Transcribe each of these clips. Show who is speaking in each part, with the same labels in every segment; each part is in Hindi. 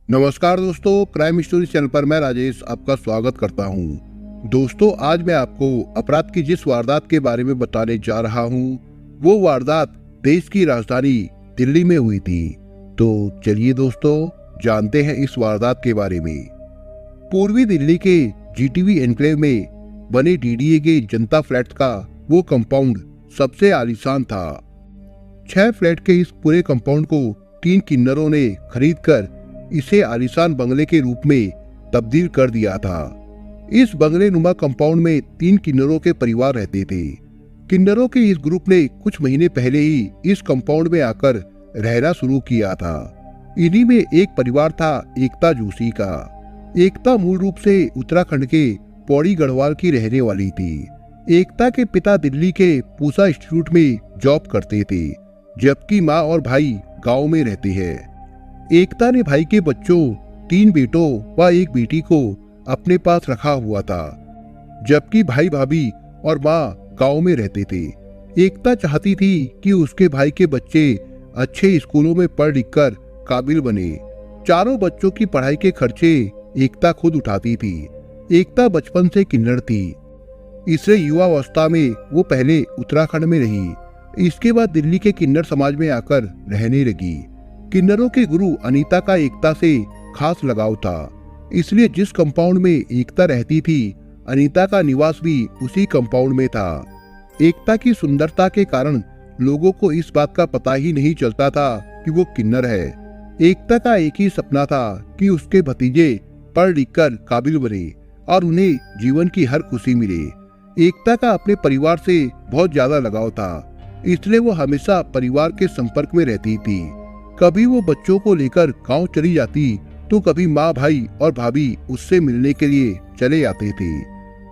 Speaker 1: नमस्कार दोस्तों, क्राइम स्टोरी चैनल पर मैं राजेश आपका स्वागत करता हूं। दोस्तों, आज मैं आपको अपराध की जिस वारदात के बारे में बताने जा रहा हूं, वो वारदात देश की राजधानी दिल्ली में हुई थी। तो चलिए दोस्तों, जानते हैं इस वारदात के बारे में। पूर्वी दिल्ली के जीटीवी एन्क्लेव में बने डीडीए के जनता फ्लैट का वो कंपाउंड सबसे आलीशान था। 6 फ्लैट के इस पूरे कंपाउंड को 3 किन्नरों ने खरीद कर इसे आलीशान बंगले के रूप में तब्दील कर दिया था। इस बंगले नुमा कंपाउंड में 3 किन्नरों के परिवार रहते थे। किन्नरों के इस ग्रुप ने कुछ महीने पहले ही इस कंपाउंड में आकर रहना शुरू किया था। इन्हीं में एक परिवार था एकता जोशी का। एकता मूल रूप से उत्तराखंड के पौड़ी गढ़वाल की रहने वाली थी। एकता के पिता दिल्ली के पूसा इंस्टीट्यूट में जॉब करते थे, जबकि माँ और भाई गांव में रहते हैं। एकता ने भाई के बच्चों 3 बेटों व 1 बेटी को अपने पास रखा हुआ था, जबकि भाई भाभी और माँ गांव में रहते थे। एकता चाहती थी कि उसके भाई के बच्चे अच्छे स्कूलों में पढ़ लिख कर काबिल बने। चारों बच्चों की पढ़ाई के खर्चे एकता खुद उठाती थी। एकता बचपन से किन्नर थी, इसलिए युवावस्था में वो पहले उत्तराखंड में रही। इसके बाद दिल्ली के किन्नर समाज में आकर रहने लगी। किन्नरों के गुरु अनीता का एकता से खास लगाव था, इसलिए जिस कंपाउंड में एकता रहती थी, अनीता का निवास भी उसी कंपाउंड में था। एकता की सुंदरता के कारण लोगों को इस बात का पता ही नहीं चलता था कि वो किन्नर है। एकता का एक ही सपना था कि उसके भतीजे पढ़ लिख कर काबिल बने और उन्हें जीवन की हर खुशी मिले। एकता का अपने परिवार से बहुत ज्यादा लगाव था, इसलिए वो हमेशा परिवार के संपर्क में रहती थी। कभी वो बच्चों को लेकर गांव चली जाती तो कभी माँ, भाई और भाभी उससे मिलने के लिए चले आते थे।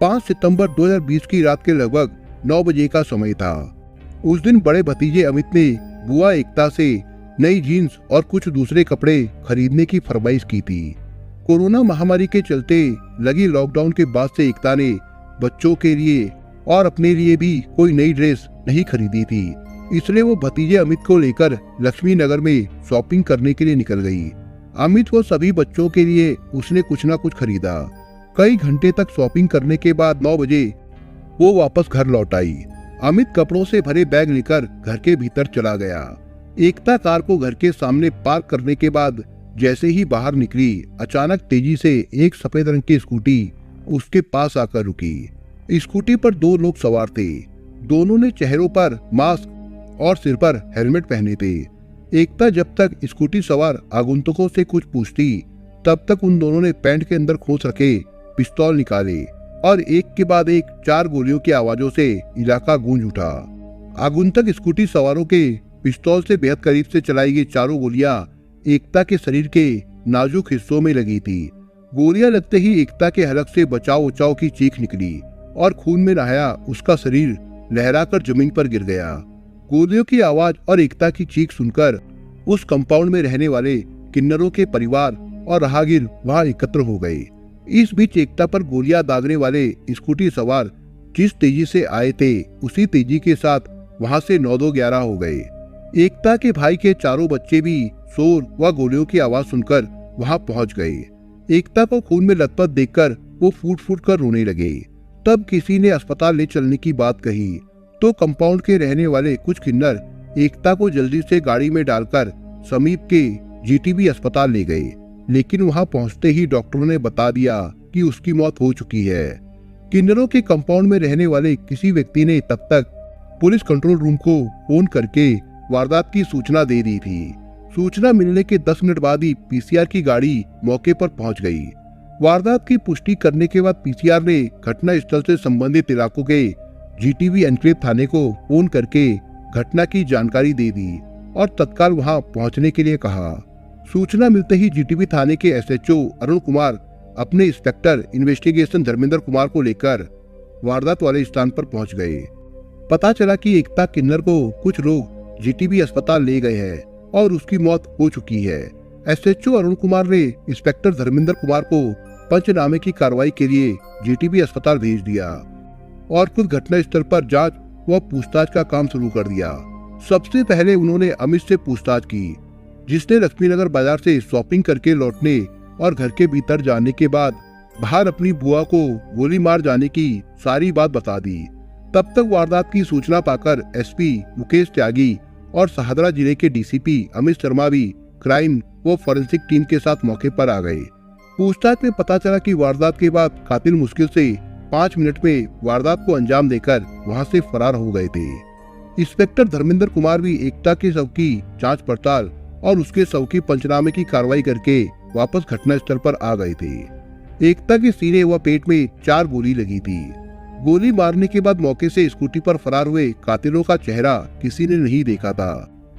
Speaker 1: 5 सितंबर 2020 की रात के लगभग 9 बजे का समय था। उस दिन बड़े भतीजे अमित ने बुआ एकता से नई जीन्स और कुछ दूसरे कपड़े खरीदने की फरमाइश की थी। कोरोना महामारी के चलते लगी लॉकडाउन के बाद से एकता ने बच्चों के लिए और अपने लिए भी कोई नई ड्रेस नहीं खरीदी थी, इसलिए वो भतीजे अमित को लेकर लक्ष्मी नगर में शॉपिंग करने के लिए निकल गई। अमित को सभी बच्चों के लिए उसने कुछ न कुछ खरीदा। कई घंटे तक शॉपिंग करने के बाद 9 बजे वो वापस घर लौट आई। अमित कपड़ों से भरे बैग लेकर घर के भीतर चला गया। एकता कार को घर के सामने पार्क करने के बाद जैसे ही बाहर निकली, अचानक तेजी से एक सफेद रंग की स्कूटी उसके पास आकर रुकी। स्कूटी पर 2 लोग सवार थे। दोनों ने चेहरों पर मास्क और सिर पर हेलमेट पहने थे। एकता जब तक स्कूटी सवार आगंतुकों से कुछ पूछती, तब तक उन दोनों ने पैंट के अंदर खोस रखे पिस्तौल निकाले और एक के बाद एक 4 गोलियों की आवाजों से इलाका गूंज उठा। आगंतुक स्कूटी सवारों के पिस्तौल से बेहद करीब से चलाई गई 4 गोलियां एकता के शरीर के नाजुक हिस्सों में लगी थी। गोलियां लगते ही एकता के हलक से बचाओ बचाओ की चीख निकली और खून में नहाया उसका शरीर लहराकर जमीन पर गिर गया। गोलियों की आवाज और एकता की चीख सुनकर उस कंपाउंड में रहने वाले किन्नरों के परिवार और राहगीर वहां एकत्र हो गए। इस बीच एकता पर गोलियां दागने वाले स्कूटी सवार जिस तेजी से आए थे, उसी तेजी के साथ वहां से 9-2-11 हो गए। एकता के भाई के 4 बच्चे भी शोर व गोलियों की आवाज सुनकर वहां पहुंच गए। एकता को खून में लथपथ देखकर वो फूट फूट कर रोने लगे। तब किसी ने अस्पताल ले चलने की बात कही तो कंपाउंड के रहने वाले कुछ किन्नर एकता को जल्दी से गाड़ी में डालकर समीप के जीटीबी अस्पताल ले गए, लेकिन वहां पहुंचते ही डॉक्टरों ने बता दिया कि उसकी मौत हो चुकी है। किन्नरों के कंपाउंड में रहने वाले किसी व्यक्ति ने तब तक पुलिस कंट्रोल रूम को फोन करके वारदात की सूचना दे दी थी। सूचना मिलने के 10 मिनट बाद ही पीसीआर की गाड़ी मौके पर पहुंच गई। वारदात की पुष्टि करने के बाद पीसीआर ने घटना स्थल से संबंधित इलाकों के जीटीवी एन्क्लेव थाने को फोन करके घटना की जानकारी दे दी और तत्काल वहां पहुंचने के लिए कहा। सूचना मिलते ही जीटीवी थाने के एसएचओ अरुण कुमार अपने इंस्पेक्टर इन्वेस्टिगेशन धर्मेंद्र कुमार को लेकर वारदात वाले स्थान पर पहुंच गए। पता चला कि एकता किन्नर को कुछ लोग जीटीबी अस्पताल ले गए हैं और उसकी मौत हो चुकी है। एसएचओ अरुण कुमार ने इंस्पेक्टर धर्मेंद्र कुमार को पंचनामे की कार्रवाई के लिए जीटीबी अस्पताल भेज दिया और खुद घटना स्थल पर जांच व पूछताछ का काम शुरू कर दिया। सबसे पहले उन्होंने अमित से पूछताछ की। जिसने लक्ष्मीनगर बाजार से शॉपिंग करके लौटने और घर के भीतर जाने के बाद बाहर अपनी बुआ को गोली मार जाने की सारी बात बता दी। तब तक वारदात की सूचना पाकर एसपी मुकेश त्यागी और सहादरा जिले के डीसीपी अमित शर्मा भी क्राइम व फॉरेंसिक टीम के साथ मौके पर आ गए। पूछताछ में पता चला कि वारदात के बाद कातिल मुश्किल से 5 मिनट में वारदात को अंजाम देकर वहां से फरार हो गए थे। इंस्पेक्टर धर्मेंद्र कुमार भी एकता के शव की जांच पड़ताल और उसके शव की पंचनामे की कार्रवाई करके वापस घटना स्थल पर आ गए थे। एकता के सीने व पेट में 4 गोली लगी थी। गोली मारने के बाद मौके से स्कूटी पर फरार हुए कातिलों का चेहरा किसी ने नहीं देखा था।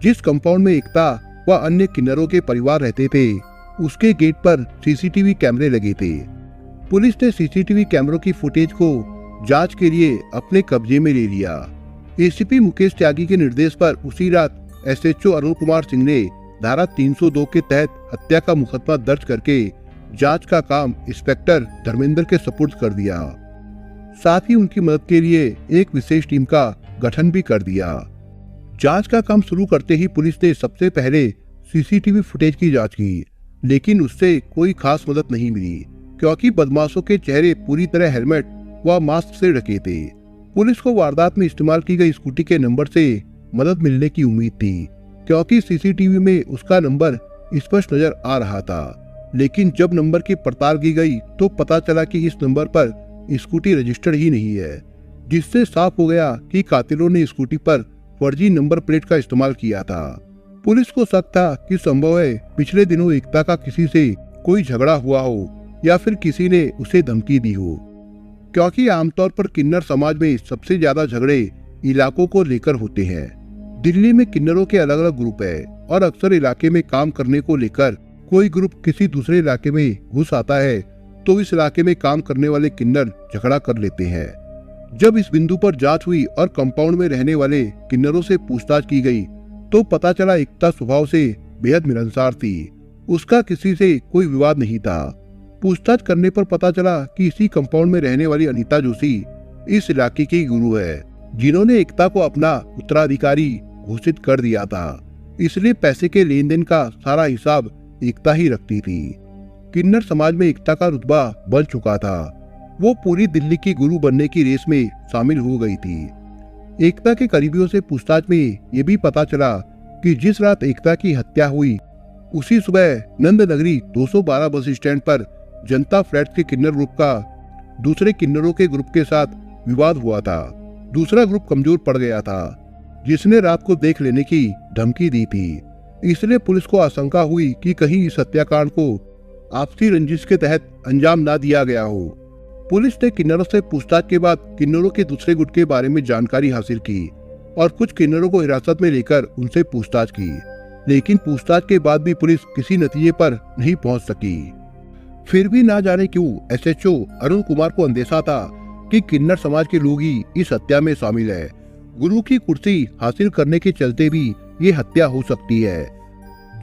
Speaker 1: जिस कंपाउंड में एकता व अन्य किन्नरों के परिवार रहते थे उसके गेट पर सीसीटीवी कैमरे लगे थे। पुलिस ने सीसीटीवी कैमरों की फुटेज को जांच के लिए अपने कब्जे में ले लिया। एसीपी मुकेश त्यागी के निर्देश पर उसी रात एसएचओ अरुण कुमार सिंह ने धारा 302 के तहत हत्या का मुकदमा दर्ज करके जांच का काम इंस्पेक्टर धर्मेंद्र के सुपुर्द कर दिया। साथ ही उनकी मदद के लिए एक विशेष टीम का गठन भी कर दिया। जांच का काम शुरू करते ही पुलिस ने सबसे पहले सीसीटीवी फुटेज की जांच की, लेकिन उससे कोई खास मदद नहीं मिली क्योंकि बदमाशों के चेहरे पूरी तरह हेलमेट व मास्क से ढके थे। पुलिस को वारदात में इस्तेमाल की गई स्कूटी के नंबर से मदद मिलने की उम्मीद थी क्योंकि सीसीटीवी में उसका नंबर स्पष्ट नजर आ रहा था, लेकिन जब नंबर की पड़ताल की गई तो पता चला कि इस नंबर पर स्कूटी रजिस्टर्ड ही नहीं है, जिससे साफ हो गया कि कातिलों ने स्कूटी पर फर्जी नंबर प्लेट का इस्तेमाल किया था। पुलिस को शक था कि संभव है पिछले दिनों एकता का किसी से कोई झगड़ा हुआ हो या फिर किसी ने उसे धमकी दी हो, क्योंकि आमतौर पर किन्नर समाज में सबसे ज्यादा झगड़े इलाकों को लेकर होते हैं। दिल्ली में किन्नरों के अलग अलग ग्रुप है और अक्सर इलाके में काम करने को लेकर कोई ग्रुप किसी दूसरे इलाके में घुस आता है तो इस इलाके में काम करने वाले किन्नर झगड़ा कर लेते हैं। जब इस बिंदु पर जांच हुई और कंपाउंड में रहने वाले किन्नरों से पूछताछ की गई तो पता चला एकता स्वभाव से बेहद मिलनसार थी। उसका किसी से कोई विवाद नहीं था। पूछताछ करने पर पता चला कि इसी कंपाउंड में रहने वाली अनीता जोशी इस इलाके की गुरु है, जिन्होंने एकता को अपना उत्तराधिकारी घोषित कर दिया था। इसलिए पैसे के लेन देन का सारा हिसाब एकता ही रखती थी। किन्नर समाज में एकता का रुतबा बढ़ चुका था। वो पूरी दिल्ली की गुरु बनने की रेस में शामिल हो गई थी। एकता के करीबियों से पूछताछ में ये भी पता चला कि जिस रात एकता की हत्या हुई उसी सुबह नंद नगरी 212 बस स्टैंड पर जनता फ्लैट्स के किन्नर ग्रुप का दूसरे किन्नरों के ग्रुप के साथ विवाद हुआ था। दूसरा ग्रुप कमजोर पड़ गया था, जिसने रात को देख लेने की धमकी दी थी। इसलिए पुलिस को आशंका हुई कि कहीं इस हत्याकांड को आपसी रंजिश के तहत अंजाम ना दिया गया हो। पुलिस ने किन्नरों से पूछताछ के बाद किन्नरों के दूसरे गुट के बारे में जानकारी हासिल की और कुछ किन्नरों को हिरासत में लेकर उनसे पूछताछ की, लेकिन पूछताछ के बाद भी पुलिस किसी नतीजे पर नहीं पहुंच सकी। फिर भी ना जाने क्यों एसएचओ अरुण कुमार को अंदेशा था कि किन्नर समाज के लोग ही इस हत्या में शामिल है। गुरु की कुर्सी हासिल करने के चलते भी ये हत्या हो सकती है।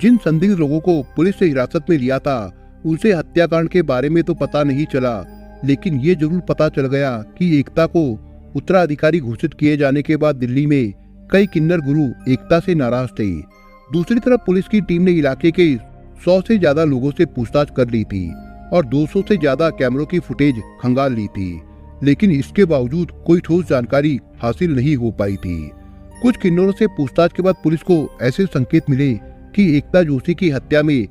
Speaker 1: जिन संदिग्ध लोगों को पुलिस से हिरासत में लिया था उनसे हत्याकांड के बारे में तो पता नहीं चला, लेकिन ये जरूर पता चल गया कि एकता को उत्तराधिकारी घोषित किए जाने के बाद दिल्ली में कई किन्नर गुरु एकता से नाराज थे। दूसरी तरफ पुलिस की टीम ने इलाके के 100 से ज्यादा लोगों से पूछताछ कर ली थी और 200 से ज्यादा कैमरों की फुटेज खंगाल ली थी, लेकिन इसके बावजूद कोई ठोस जानकारी हासिल नहीं हो पाई थी। कुछ किन्नरों से पूछताछ के बाद पुलिस को ऐसे संकेत मिले कि एकता जोशी की हत्या में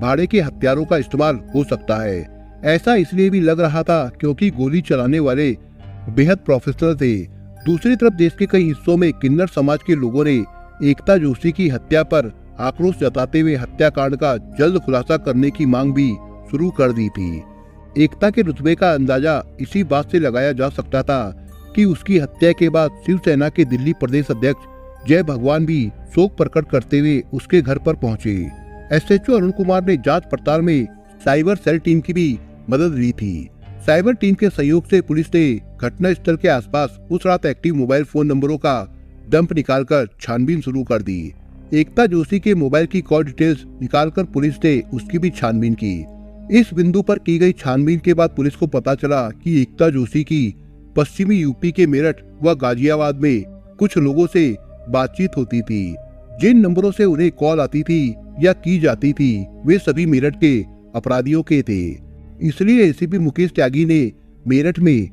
Speaker 1: भाड़े के हथियारों का इस्तेमाल हो सकता है। ऐसा इसलिए भी लग रहा था क्योंकि गोली चलाने वाले बेहद प्रोफेशनल थे। दूसरी तरफ देश के कई हिस्सों में किन्नर समाज के लोगों ने एकता जोशी की हत्या पर आक्रोश जताते हुए हत्याकांड का जल्द खुलासा करने की मांग भी शुरू कर दी थी। एकता के रुतबे का अंदाजा इसी बात से लगाया जा सकता था कि उसकी हत्या के बाद शिवसेना के दिल्ली प्रदेश अध्यक्ष जय भगवान भी शोक प्रकट करते हुए उसके घर पर पहुंचे। एसएचओ अरुण कुमार ने जांच पड़ताल में साइबर सेल टीम की भी मदद ली थी। साइबर टीम के सहयोग से पुलिस ने घटना स्थल के आसपास उस रात एक्टिव मोबाइल फोन नंबरों का डंप निकालकर छानबीन शुरू कर दी। एकता जोशी के मोबाइल की कॉल डिटेल्स निकालकर पुलिस ने उसकी भी छानबीन की। इस बिंदु पर की गई छानबीन के बाद पुलिस को पता चला कि एकता जोशी की पश्चिमी यूपी के मेरठ व गाजियाबाद में कुछ लोगों से बातचीत होती थी, जिन नंबरों से उन्हें कॉल आती थी या की जाती थी वे सभी मेरठ के अपराधियों के थे। इसलिए एसीपी मुकेश त्यागी ने मेरठ में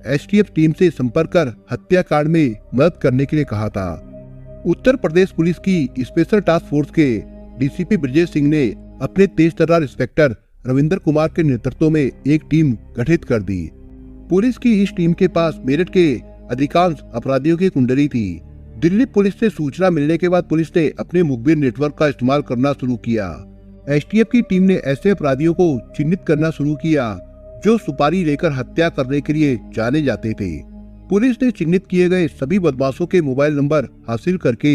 Speaker 1: एसटीएफ टीम से संपर्क कर हत्याकांड में मदद करने के लिए कहा था। उत्तर प्रदेश पुलिस की स्पेशल टास्क फोर्स के डीसीपी ब्रजेश सिंह ने अपने तेज तर्रार इंस्पेक्टर रविंद्र कुमार के नेतृत्व में एक टीम गठित कर दी। पुलिस की इस टीम के पास मेरठ के अधिकांश अपराधियों की कुंडली थी। दिल्ली पुलिस से सूचना मिलने के बाद पुलिस ने अपने मुखबिर नेटवर्क का इस्तेमाल करना शुरू किया। एसटीएफ की टीम ने ऐसे अपराधियों को चिन्हित करना शुरू किया जो सुपारी लेकर हत्या करने के लिए जाने जाते थे। पुलिस ने चिन्हित किए गए सभी बदमाशों के मोबाइल नंबर हासिल करके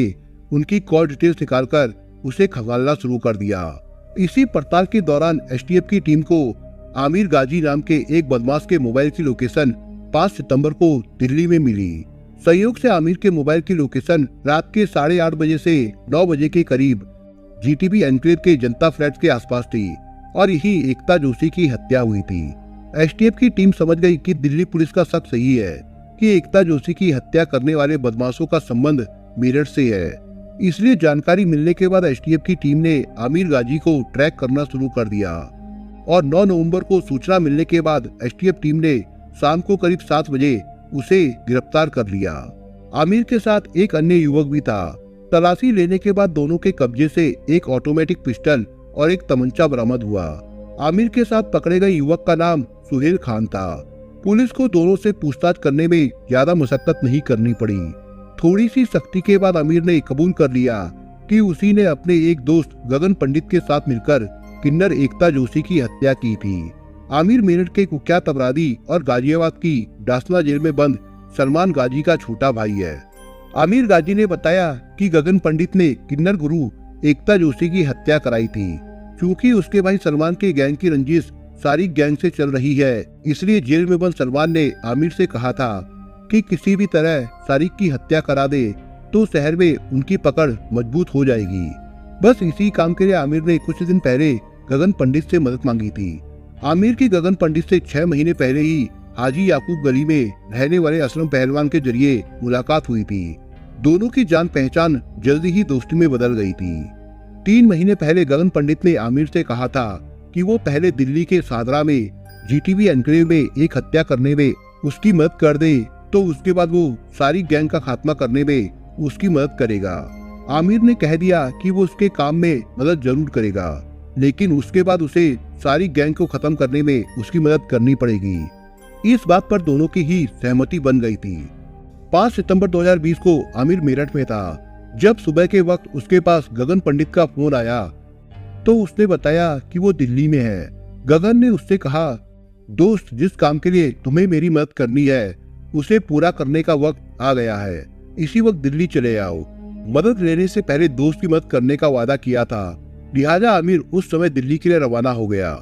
Speaker 1: उनकी कॉल डिटेल्स निकालकर उसे खंगालना शुरू कर दिया। इसी पड़ताल के दौरान एसटीएफ की टीम को आमिर गाजी नाम के एक बदमाश के मोबाइल की लोकेशन 5 सितंबर को दिल्ली में मिली। संयोग से आमिर के मोबाइल की लोकेशन रात के 8:30 बजे से 9 बजे के करीब जीटीबी एनक्लेव के जनता फ्लैट्स के आसपास थी और यही एकता जोशी की हत्या हुई थी। एसटीएफ की टीम समझ गई कि दिल्ली पुलिस का शक सही है कि एकता जोशी की हत्या करने वाले बदमाशों का संबंध मेरठ से है। इसलिए जानकारी मिलने के बाद एसटीएफ की टीम ने आमिर गाजी को ट्रैक करना शुरू कर दिया और 9 नवंबर को सूचना मिलने के बाद एसटीएफ टीम ने शाम को करीब 7 बजे उसे गिरफ्तार कर लिया। आमिर के साथ एक अन्य युवक भी था। तलाशी लेने के बाद दोनों के कब्जे से एक ऑटोमेटिक पिस्टल और एक तमंचा बरामद हुआ। आमिर के साथ पकड़े गए युवक का नाम सुहेल खान था। पुलिस को दोनों से पूछताछ करने में ज्यादा मशक्कत नहीं करनी पड़ी। थोड़ी सी सख्ती के बाद आमिर ने कबूल कर लिया कि उसी ने अपने एक दोस्त गगन पंडित के साथ मिलकर किन्नर एकता जोशी की हत्या की थी। आमिर मेरठ के कुख्यात अपराधी और गाजियाबाद की डासना जेल में बंद सलमान गाजी का छोटा भाई है। आमिर गाजी ने बताया कि गगन पंडित ने किन्नर गुरु एकता जोशी की हत्या कराई थी। क्योंकि उसके भाई सलमान के गैंग की रंजिश सारी गैंग से चल रही है, इसलिए जेल में बंद सलमान ने आमिर से कहा था कि किसी भी तरह सारिक की हत्या करा दे तो शहर में उनकी पकड़ मजबूत हो जाएगी। बस इसी काम के लिए आमिर ने कुछ दिन पहले गगन पंडित से मदद मांगी थी। आमिर की गगन पंडित से 6 महीने पहले ही हाजी याकूब गली में रहने वाले असलम पहलवान के जरिए मुलाकात हुई थी। दोनों की जान पहचान जल्दी ही दोस्ती में बदल गई थी। 3 महीने पहले गगन पंडित ने आमिर से कहा था कि वो पहले दिल्ली के सादरा में जीटीबी एनक्लेव में एक हत्या करने में उसकी मदद कर दे तो उसके बाद वो सारी गैंग का खात्मा करने में उसकी मदद करेगा। आमिर ने कह दिया कि वो उसके काम में मदद जरूर करेगा, लेकिन उसके बाद उसे सारी गैंग को खत्म करने में उसकी मदद करनी पड़ेगी। इस बात पर दोनों की ही सहमति बन गई थी। 5 सितंबर 2020 को आमिर मेरठ में था। जब सुबह के वक्त उसके पास गगन पंडित का फोन आया तो उसने बताया कि वो दिल्ली में है। गगन ने उससे कहा, दोस्त, जिस काम के लिए तुम्हें मेरी मदद करनी है उसे पूरा करने का वक्त आ गया है। इसी वक्त दिल्ली चले आओ। मदद लेने से पहले दोस्त की मदद करने का वादा किया था, लिहाजा आमिर उस समय दिल्ली के लिए रवाना हो गया।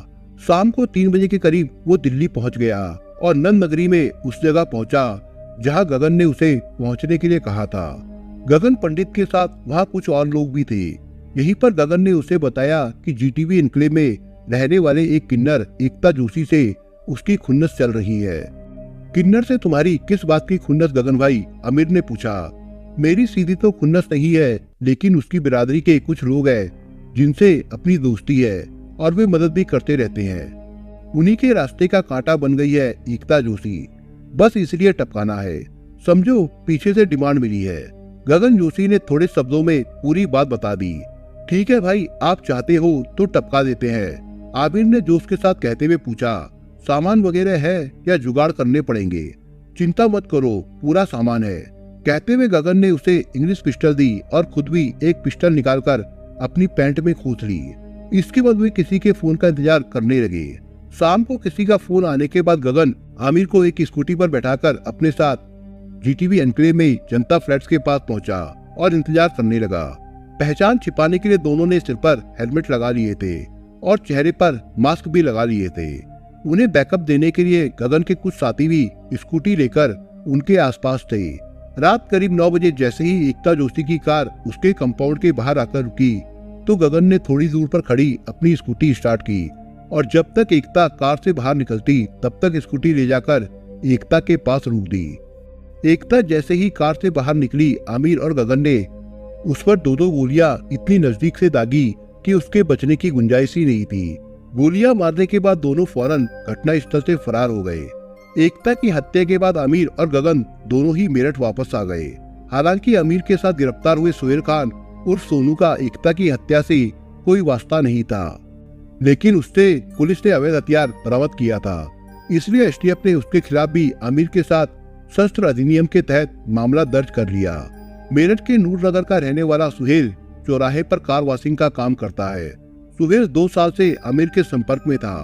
Speaker 1: शाम को 3 बजे के करीब वो दिल्ली पहुंच गया और नंद नगरी में उस जगह पहुंचा जहां गगन ने उसे पहुंचने के लिए कहा था। गगन पंडित के साथ वहां कुछ और लोग भी थे। यहीं पर गगन ने उसे बताया कि जीटीबी एनक्लेव में रहने वाले एक किन्नर एकता जोशी से उसकी खुन्नस चल रही है। किन्नर से तुम्हारी किस बात की खुन्नस गगन भाई? आमिर ने पूछा। मेरी सीधी तो खुन्नस नहीं है, लेकिन उसकी बिरादरी के कुछ लोग हैं जिनसे अपनी दोस्ती है और वे मदद भी करते रहते हैं। उन्हीं के रास्ते का कांटा बन गई है एकता जोशी। बस इसलिए टपकाना है, समझो पीछे से डिमांड मिली है। गगन जोशी ने थोड़े शब्दों में पूरी बात बता दी। ठीक है भाई, आप चाहते हो तो टपका देते हैं, आमिर ने जोश के साथ कहते हुए पूछा। सामान वगैरह है या जुगाड़ करने पड़ेंगे? चिंता मत करो, पूरा सामान है। कहते हुए गगन ने उसे इंग्लिश पिस्टल दी और खुद भी एक पिस्टल निकालकर अपनी पैंट में खोस ली। इसके बाद वे किसी के फोन का इंतजार करने लगे। शाम को किसी का फोन आने के बाद गगन आमिर को एक स्कूटी पर बैठाकर अपने साथ जीटीबी एनक्लेव में जनता फ्लैट्स के पास पहुंचा और इंतजार करने लगा। पहचान छिपाने के लिए दोनों ने सिर पर हेलमेट लगा लिए थे और चेहरे पर मास्क भी लगा लिए थे। उन्हें बैकअप देने के लिए गगन के कुछ साथी भी स्कूटी लेकर उनके आसपास थे। रात करीब 9 बजे जैसे ही एकता जोशी की कार उसके कंपाउंड के बाहर आकर रुकी तो गगन ने थोड़ी दूर पर खड़ी अपनी स्कूटी स्टार्ट की और जब तक एकता कार से बाहर निकलती तब तक स्कूटी ले जाकर एकता के पास रोक दी। एकता जैसे ही कार से बाहर निकली, आमिर और गगन ने उस पर दो दो गोलियां इतनी नजदीक से दागी कि उसके बचने की गुंजाइश ही नहीं थी। गोलियां मारने के बाद दोनों फौरन घटनास्थल से फरार हो गए। एकता की हत्या के बाद आमिर और गगन दोनों ही मेरठ वापस आ गए। हालांकि आमिर के साथ गिरफ्तार हुए सुहेल खान उर्फ सोनू का एकता की हत्या से कोई वास्ता नहीं था, लेकिन उससे पुलिस ने अवैध हथियार बरामद किया था। इसलिए एसटीएफ ने उसके खिलाफ भी आमिर के साथ शस्त्र अधिनियम के तहत मामला दर्ज कर लिया। मेरठ के नूरनगर का रहने वाला सुहेल चौराहे पर कार वॉशिंग का काम करता है। सुहेल 2 साल से आमिर के संपर्क में था।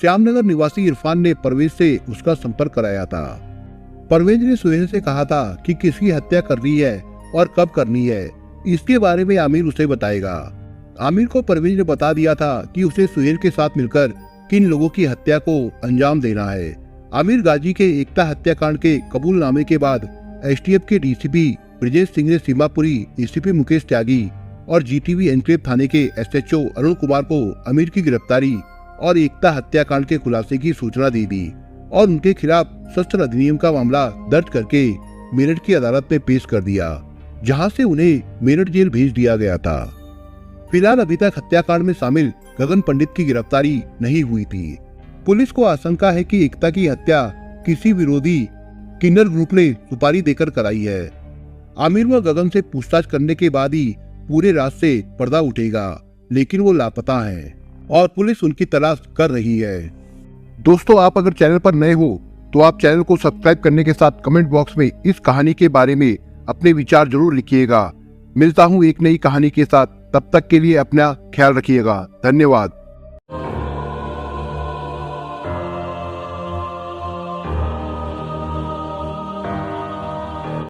Speaker 1: श्यामनगर निवासी इरफान ने परवेज से उसका संपर्क कराया था। परवेज ने सुहेल से कहा था कि किसकी हत्या करनी है और कब करनी है, इसके बारे में आमिर उसे बताएगा। आमिर को परवेज ने बता दिया था कि उसे सुहेल के साथ मिलकर किन लोगों की हत्या को अंजाम देना है। आमिर गाजी के एकता हत्याकांड के कबूलनामे के बाद एसटीएफ के डीसीपी ब्रजेश सिंह ने सीमापुरी एसीपी मुकेश त्यागी और जीटीवी एनक्लेव थाने के एसएचओ अरुण कुमार को आमिर की गिरफ्तारी और एकता हत्याकांड के खुलासे की सूचना दे दी और उनके खिलाफ शस्त्र अधिनियम का मामला दर्ज करके मेरठ की अदालत में पेश कर दिया, जहां से उन्हें मेरठ जेल भेज दिया गया था। फिलहाल अभी तक हत्याकांड में शामिल गगन पंडित की गिरफ्तारी नहीं हुई थी। पुलिस को आशंका है कि एकता की हत्या किसी विरोधी किन्नर ग्रुप ने सुपारी देकर कराई है। आमिर व गगन से पूछताछ करने के बाद ही पूरे राज से पर्दा उठेगा, लेकिन वो लापता हैं और पुलिस उनकी तलाश कर रही है। दोस्तों, आप अगर चैनल पर नए हो तो आप चैनल को सब्सक्राइब करने के साथ कमेंट बॉक्स में इस कहानी के बारे में अपने विचार जरूर लिखिएगा। मिलता हूँ एक नई कहानी के साथ, तब तक के लिए अपना ख्याल रखिएगा। धन्यवाद।